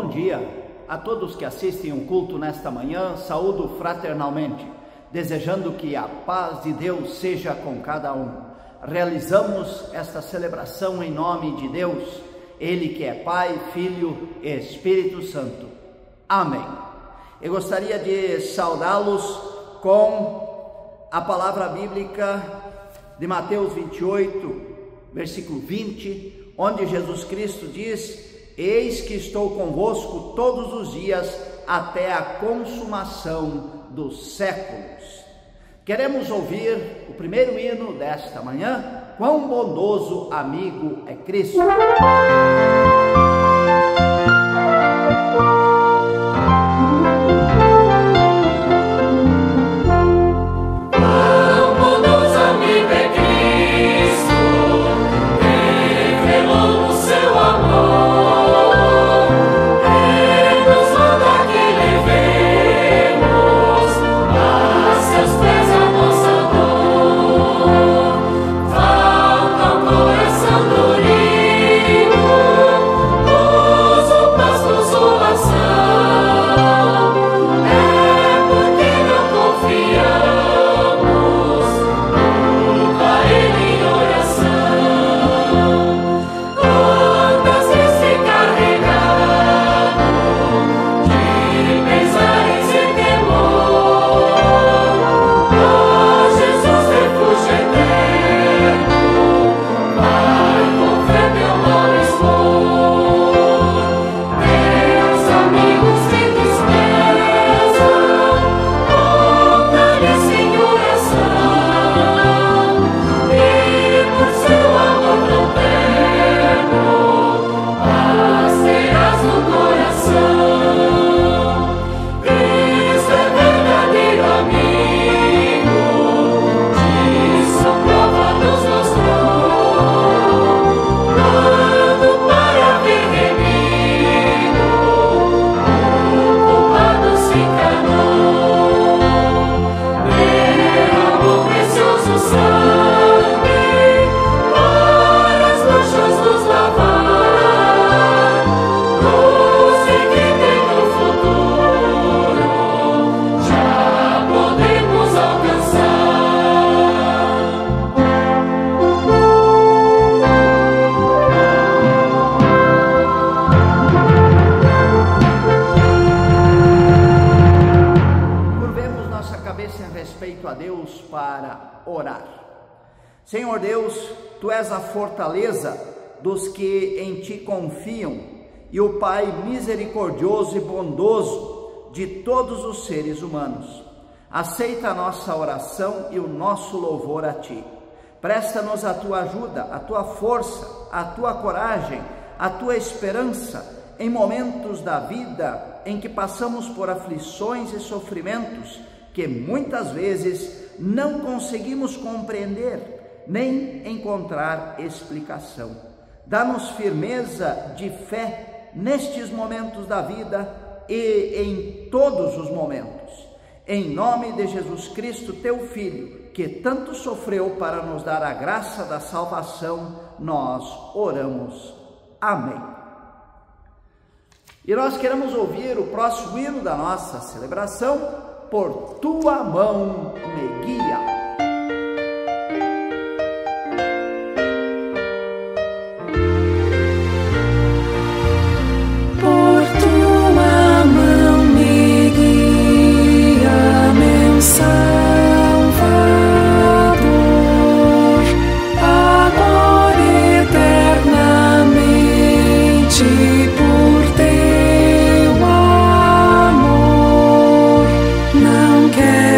bom dia a todos que assistem o culto nesta manhã. Saúdo fraternalmente, desejando que a paz de Deus seja com cada um. Realizamos esta celebração em nome de Deus, Ele que é Pai, Filho e Espírito Santo. Amém. Eu gostaria de saudá-los com a palavra bíblica de Mateus 28, versículo 20, onde Jesus Cristo diz: eis que estou convosco todos os dias até a consumação dos séculos. Queremos ouvir o primeiro hino desta manhã: quão bondoso amigo é Cristo. Para orar. Senhor Deus, Tu és a fortaleza dos que em Ti confiam e o Pai misericordioso e bondoso de todos os seres humanos. Aceita a nossa oração e o nosso louvor a Ti. Presta-nos a Tua ajuda, a Tua força, a Tua coragem, a Tua esperança em momentos da vida em que passamos por aflições e sofrimentos que muitas vezes não conseguimos compreender nem encontrar explicação. Dá-nos firmeza de fé nestes momentos da vida e em todos os momentos. Em nome de Jesus Cristo, Teu Filho, que tanto sofreu para nos dar a graça da salvação, nós oramos. Amém. E nós queremos ouvir o próximo hino da nossa celebração: por Tua mão me guia.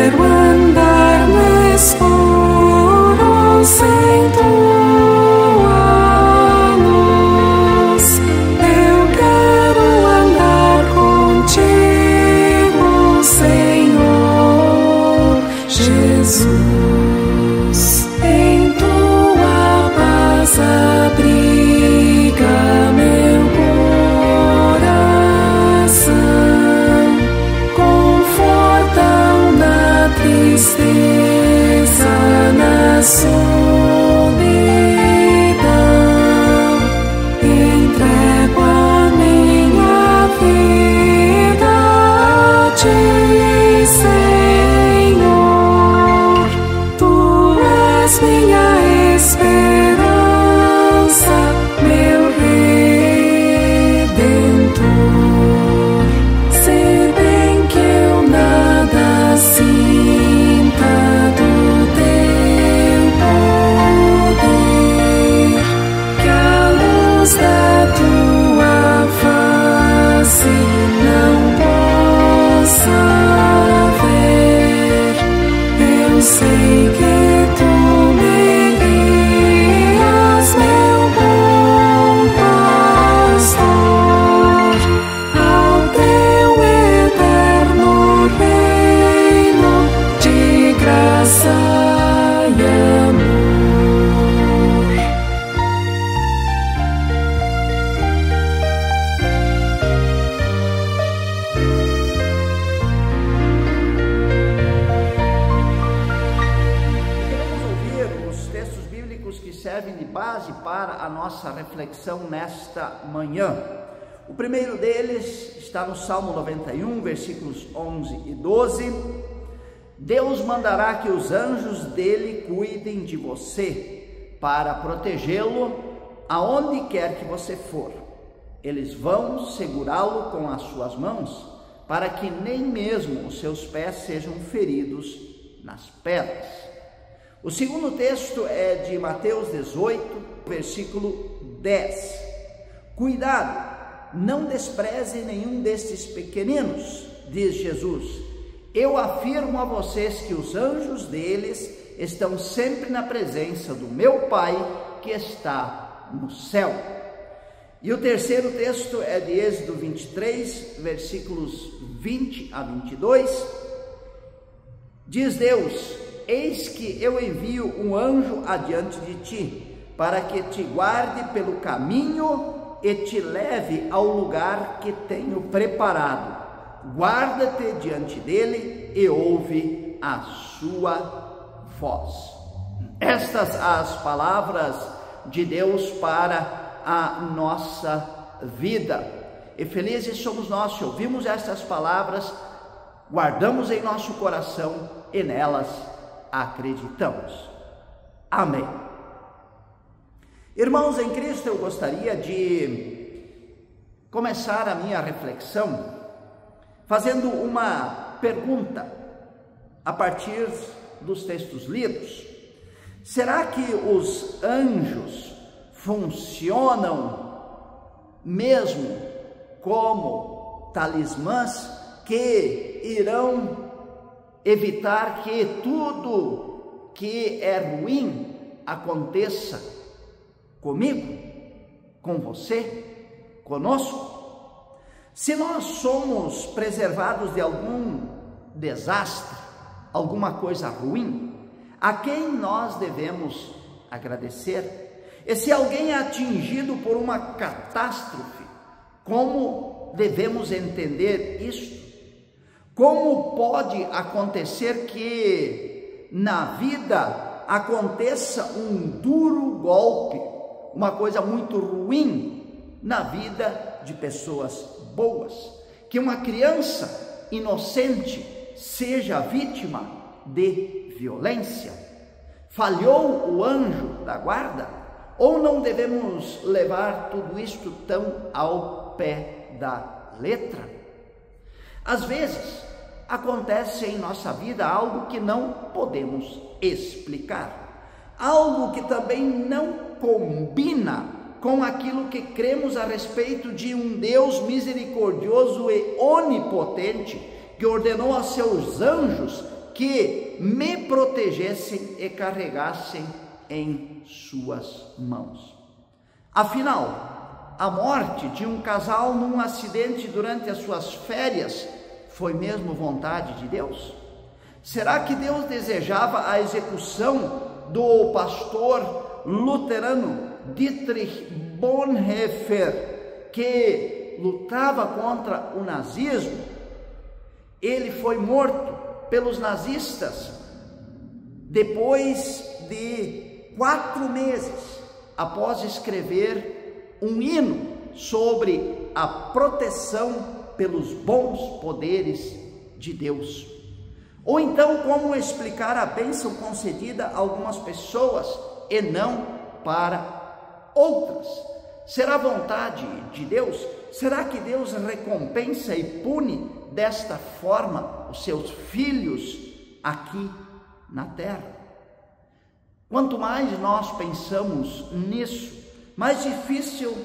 Quero andar sei que tu me guias, meu bom pastor, ao teu eterno reino de graça e amor. Que servem de base para a nossa reflexão nesta manhã. O primeiro deles está no Salmo 91, versículos 11 e 12. Deus mandará que os anjos dele cuidem de você, para protegê-lo aonde quer que você for. Eles vão segurá-lo com as suas mãos, para que nem mesmo os seus pés sejam feridos nas pedras. O segundo texto é de Mateus 18, versículo 10. Cuidado, não despreze nenhum destes pequeninos, diz Jesus. Eu afirmo a vocês que os anjos deles estão sempre na presença do meu Pai que está no céu. E o terceiro texto é de Êxodo 23, versículos 20 a 22. Diz Deus: eis que eu envio um anjo adiante de ti, para que te guarde pelo caminho e te leve ao lugar que tenho preparado. Guarda-te diante dele e ouve a sua voz. Estas as palavras de Deus para a nossa vida. E felizes somos nós se ouvimos estas palavras, guardamos em nosso coração e nelas acreditamos. Amém. Irmãos em Cristo, eu gostaria de começar a minha reflexão fazendo uma pergunta a partir dos textos lidos. Será que os anjos funcionam mesmo como talismãs que irão evitar que tudo que é ruim aconteça comigo, com você, conosco? Se nós somos preservados de algum desastre, alguma coisa ruim, a quem nós devemos agradecer? E se alguém é atingido por uma catástrofe, como devemos entender isto? Como pode acontecer que na vida aconteça um duro golpe, uma coisa muito ruim na vida de pessoas boas? Que uma criança inocente seja vítima de violência? Falhou o anjo da guarda? Ou não devemos levar tudo isto tão ao pé da letra? Às vezes, acontece em nossa vida algo que não podemos explicar, algo que também não combina com aquilo que cremos a respeito de um Deus misericordioso e onipotente, que ordenou a seus anjos que me protegessem e carregassem em suas mãos. Afinal, a morte de um casal num acidente durante as suas férias foi mesmo vontade de Deus? Será que Deus desejava a execução do pastor luterano Dietrich Bonhoeffer, que lutava contra o nazismo? Ele foi morto pelos nazistas depois de 4 meses após escrever um hino sobre a proteção pelos bons poderes de Deus. Ou então, como explicar a bênção concedida a algumas pessoas e não para outras? Será vontade de Deus? Será que Deus recompensa e pune desta forma os seus filhos aqui na terra? Quanto mais nós pensamos nisso, mais difícil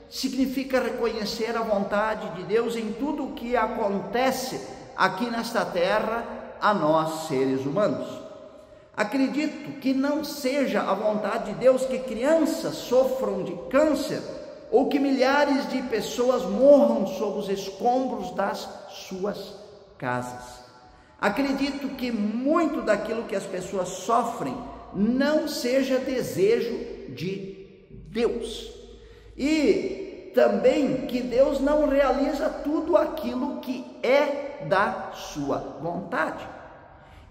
significa reconhecer a vontade de Deus em tudo o que acontece aqui nesta terra a nós, seres humanos. Acredito que não seja a vontade de Deus que crianças sofram de câncer ou que milhares de pessoas morram sob os escombros das suas casas. Acredito que muito daquilo que as pessoas sofrem não seja desejo de Deus. E também que Deus não realiza tudo aquilo que é da sua vontade.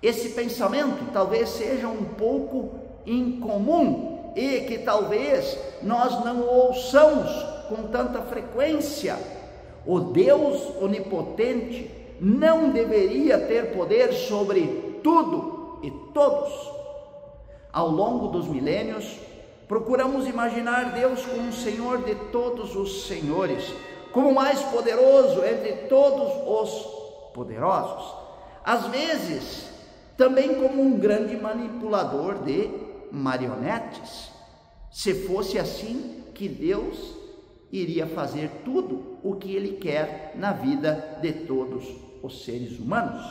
Esse pensamento talvez seja um pouco incomum e que talvez nós não ouçamos com tanta frequência. O Deus onipotente não deveria ter poder sobre tudo e todos. Ao longo dos milênios, procuramos imaginar Deus como o Senhor de todos os senhores, como o mais poderoso entre todos os poderosos. Às vezes, também como um grande manipulador de marionetes. Se fosse assim, que Deus iria fazer tudo o que Ele quer na vida de todos os seres humanos.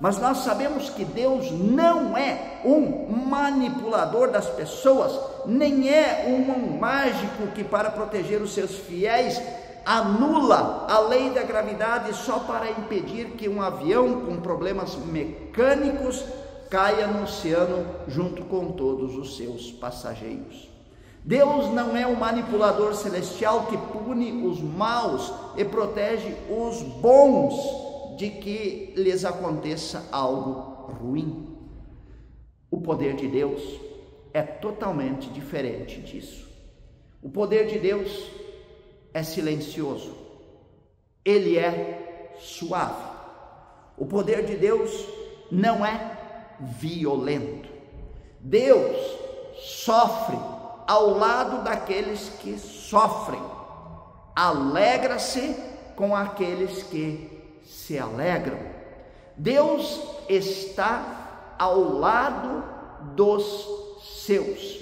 Mas nós sabemos que Deus não é um manipulador das pessoas, nem é um mágico que, para proteger os seus fiéis, anula a lei da gravidade só para impedir que um avião com problemas mecânicos caia no oceano junto com todos os seus passageiros. Deus não é um manipulador celestial que pune os maus e protege os bons de que lhes aconteça algo ruim. O poder de Deus é totalmente diferente disso. O poder de Deus é silencioso, ele é suave. O poder de Deus não é violento. Deus sofre ao lado daqueles que sofrem, alegra-se com aqueles que se alegram. Deus está ao lado dos seus.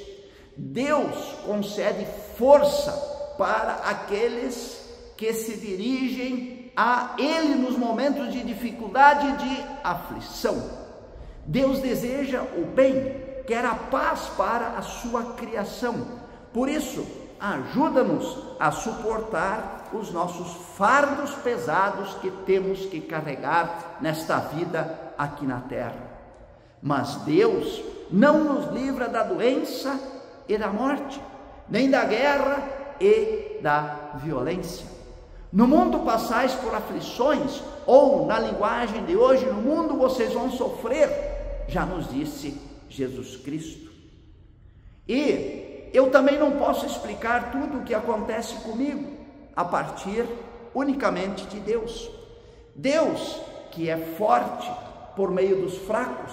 Deus concede força para aqueles que se dirigem a Ele nos momentos de dificuldade e de aflição. Deus deseja o bem, quer a paz para a sua criação. Por isso, ajuda-nos a suportar os nossos fardos pesados que temos que carregar nesta vida aqui na terra. Mas Deus não nos livra da doença e da morte, nem da guerra e da violência. No mundo passais por aflições, ou na linguagem de hoje, no mundo vocês vão sofrer, já nos disse Jesus Cristo. E eu também não posso explicar tudo o que acontece comigo a partir unicamente de Deus. Deus, que é forte por meio dos fracos,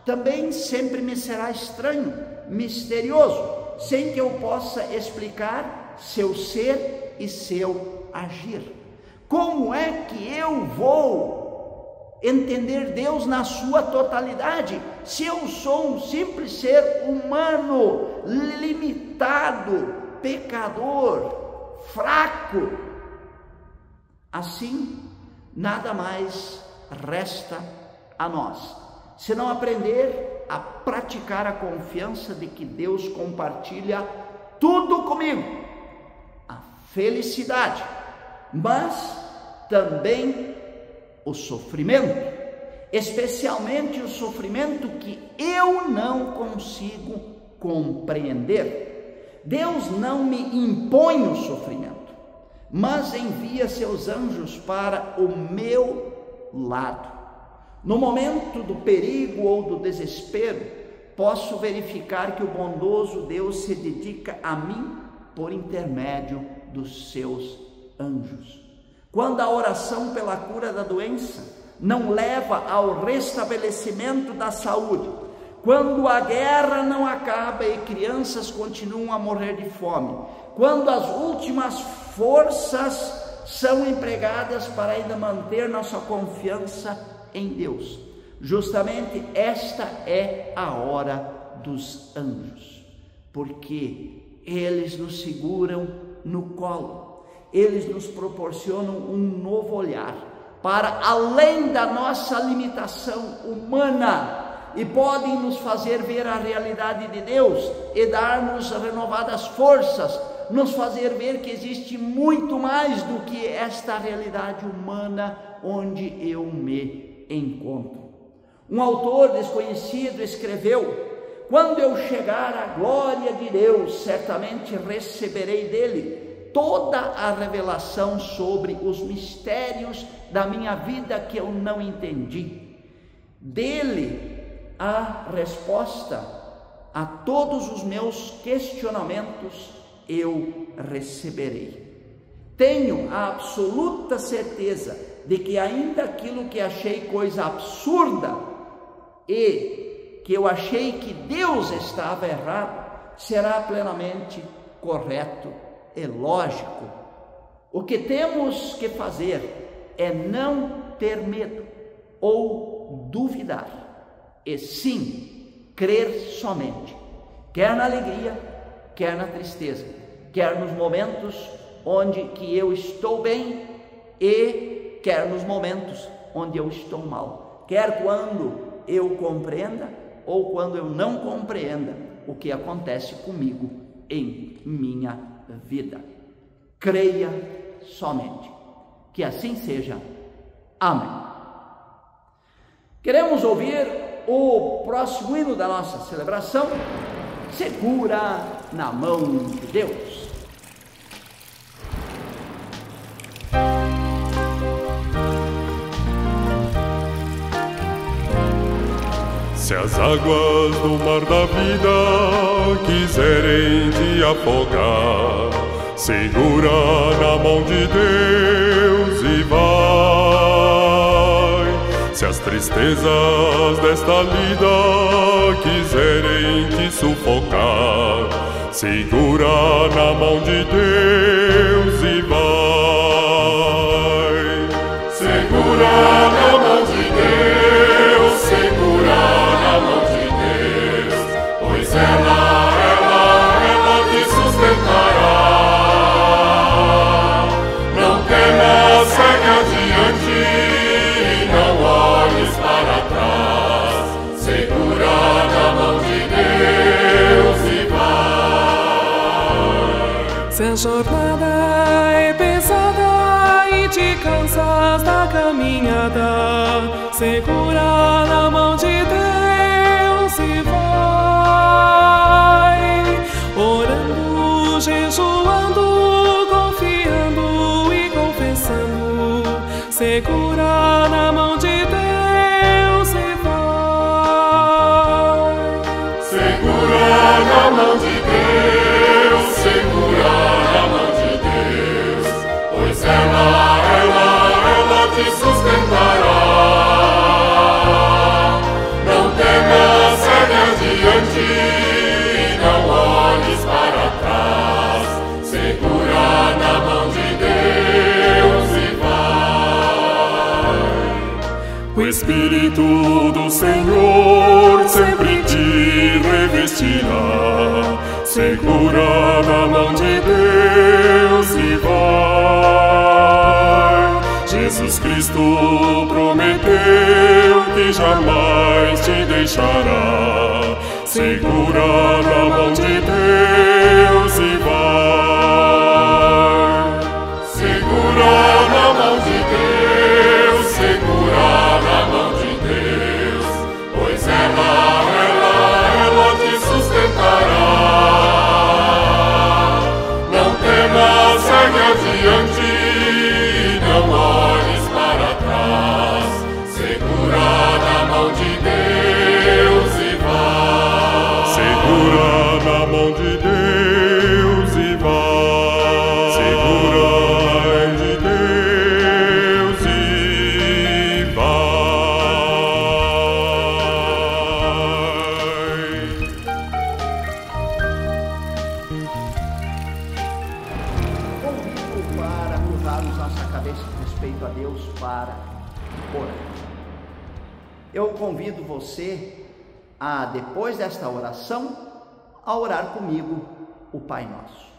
também sempre me será estranho, misterioso, sem que eu possa explicar seu ser e seu agir. Como é que eu vou entender Deus na sua totalidade, se eu sou um simples ser humano, limitado, pecador, fraco? Assim, nada mais resta a nós, senão aprender a praticar a confiança de que Deus compartilha tudo comigo, a felicidade, mas também o sofrimento, especialmente o sofrimento que eu não consigo compreender. Deus não me impõe o sofrimento, mas envia seus anjos para o meu lado. No momento do perigo ou do desespero, posso verificar que o bondoso Deus se dedica a mim por intermédio dos seus anjos. Quando a oração pela cura da doença não leva ao restabelecimento da saúde, quando a guerra não acaba e crianças continuam a morrer de fome, quando as últimas forças são empregadas para ainda manter nossa confiança em Deus, justamente esta é a hora dos anjos, porque eles nos seguram no colo, eles nos proporcionam um novo olhar para além da nossa limitação humana, e podem nos fazer ver a realidade de Deus e dar-nos renovadas forças, nos fazer ver que existe muito mais do que esta realidade humana onde eu me encontro. Um autor desconhecido escreveu: quando eu chegar à glória de Deus, certamente receberei dele toda a revelação sobre os mistérios da minha vida que eu não entendi. Dele a resposta a todos os meus questionamentos eu receberei. Tenho a absoluta certeza de que ainda aquilo que achei coisa absurda e que eu achei que Deus estava errado, será plenamente correto e lógico. O que temos que fazer é não ter medo ou duvidar, e sim crer somente, quer na alegria, quer na tristeza, quer nos momentos onde que eu estou bem e quer nos momentos onde eu estou mal, quer quando eu compreenda ou quando eu não compreenda o que acontece comigo em minha vida. Creia somente. Que assim seja. Amém. Queremos ouvir o próximo hino da nossa celebração, Segura na Mão de Deus. Se as águas do mar da vida quiserem te afogar, segura na mão de Deus e vai. Se as tristezas desta lida quiserem te sufocar, segura na mão de Deus e vai. Segura na mão de Deus, segura na mão de Deus, pois ela te sustentará. Não temas, segue adiante, não olhes para trás. Segura na mão de Deus e vai. Se a jornada é pesada e te cansas da caminhada, segura na mão de Deus e vai. Orando, jejuando, confiando e confessando, segura na mão de Deus e vai. Segura na mão de Deus, segura na mão de Deus, pois ela te sustentará. Não temas, segue adiante, não olhes para trás. Segura na mão de Deus e vai. O Espírito do Senhor sempre te revestirá. Segura na mão de Deus e vai. Jesus Cristo prometeu que jamais te deixará. Segura na mão de Deus e vai. Segura na mão de Deus, segura na mão de Deus, pois ela te sustentará. Não temas, segue adiante, não olhes para trás. Segura na mão de Deus e vai. Segura na mão de Deus e vai. Segura de Deus e vai. Convido para curvarmos nossa cabeça com respeito a Deus para orar. Eu convido você a, depois desta oração, a orar comigo o Pai Nosso.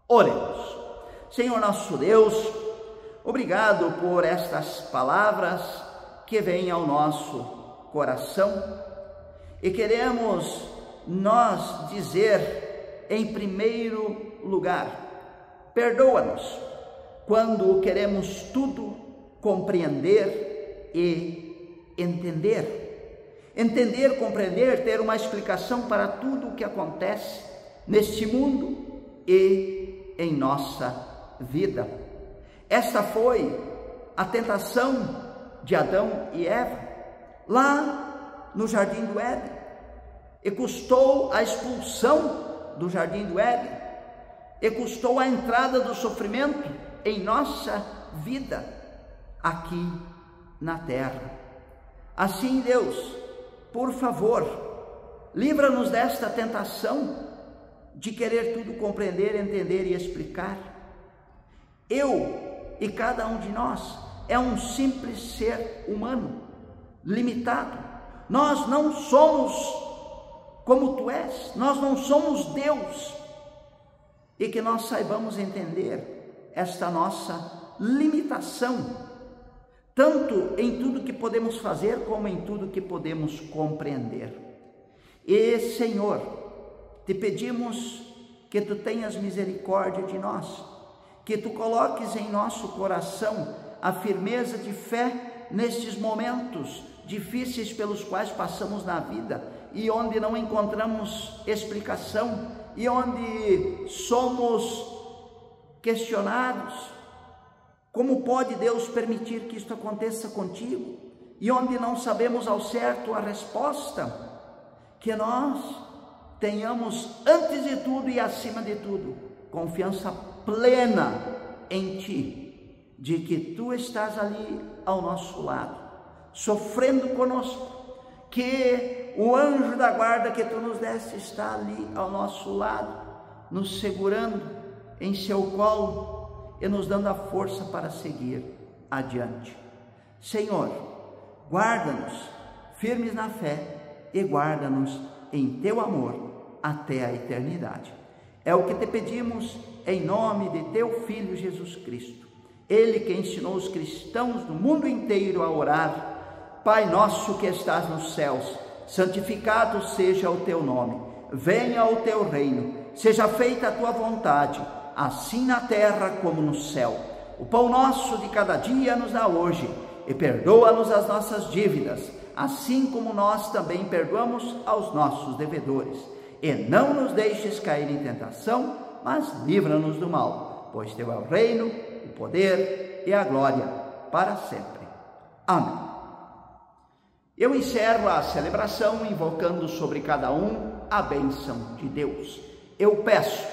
Oremos. Senhor nosso Deus, obrigado por estas palavras que vêm ao nosso coração E queremos nós dizer, em primeiro lugar, perdoa-nos quando queremos tudo compreender e entender. Entender, compreender, ter uma explicação para tudo o que acontece neste mundo e em nossa vida. Esta foi a tentação de Adão e Eva, lá no Jardim do Éden, e custou a expulsão do Jardim do Éden, e custou a entrada do sofrimento em nossa vida, aqui na terra. Assim, Deus, por favor, livra-nos desta tentação de querer tudo compreender, entender e explicar. Eu e cada um de nós é um simples ser humano, limitado. Nós não somos como tu és, nós não somos Deus. E que nós saibamos entender esta nossa limitação, tanto em tudo que podemos fazer, como em tudo que podemos compreender. E, Senhor, te pedimos que tu tenhas misericórdia de nós, que tu coloques em nosso coração a firmeza de fé nestes momentos difíceis pelos quais passamos na vida e onde não encontramos explicação e onde somos questionados. Como pode Deus permitir que isto aconteça contigo? E onde não sabemos ao certo a resposta, que nós tenhamos, antes de tudo e acima de tudo, confiança plena em Ti, de que Tu estás ali ao nosso lado, sofrendo conosco, que o anjo da guarda que Tu nos deste está ali ao nosso lado, nos segurando em Seu colo e nos dando a força para seguir adiante. Senhor, guarda-nos firmes na fé e guarda-nos em Teu amor até a eternidade. É o que te pedimos em nome de Teu Filho Jesus Cristo, Ele que ensinou os cristãos do mundo inteiro a orar: Pai nosso que estás nos céus, santificado seja o Teu nome, venha o Teu reino, seja feita a Tua vontade, assim na terra como no céu. O pão nosso de cada dia nos dá hoje, e perdoa-nos as nossas dívidas, assim como nós também perdoamos aos nossos devedores. E não nos deixes cair em tentação, mas livra-nos do mal, pois Teu é o reino, o poder e a glória para sempre. Amém. Eu encerro a celebração invocando sobre cada um a bênção de Deus. Eu peço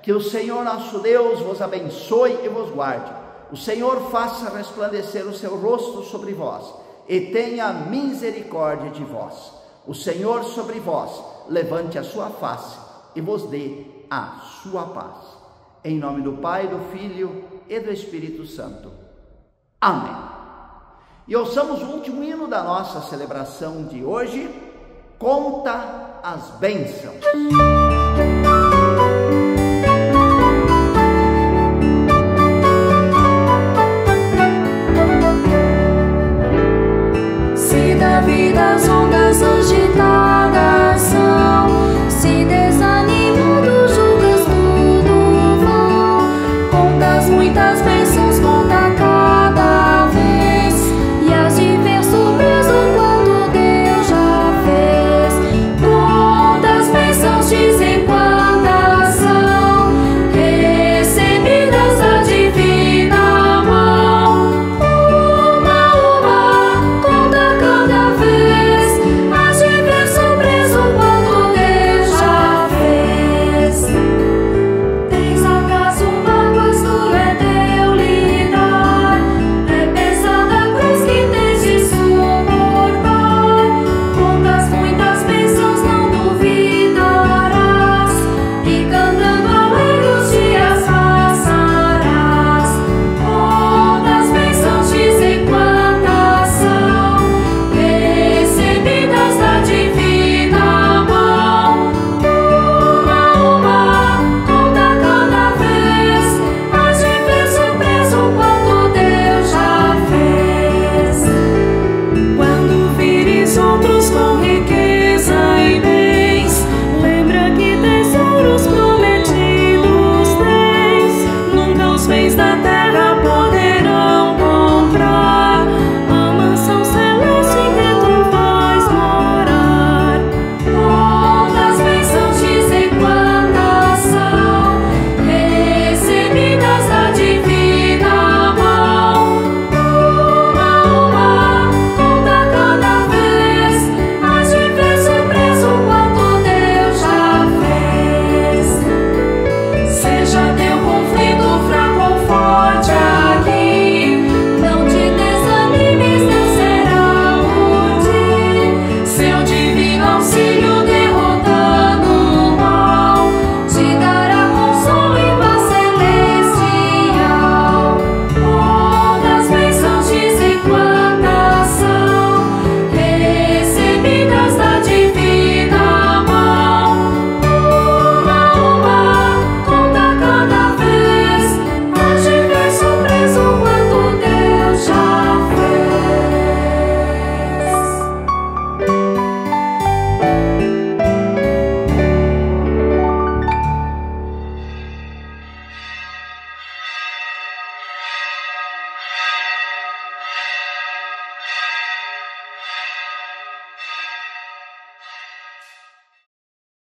que o Senhor nosso Deus vos abençoe e vos guarde. O Senhor faça resplandecer o seu rosto sobre vós e tenha misericórdia de vós. O Senhor sobre vós levante a sua face e vos dê a sua paz. Em nome do Pai, do Filho e do Espírito Santo. Amém. E ouçamos o último hino da nossa celebração de hoje: Conta as bênçãos. Se da vida as ondas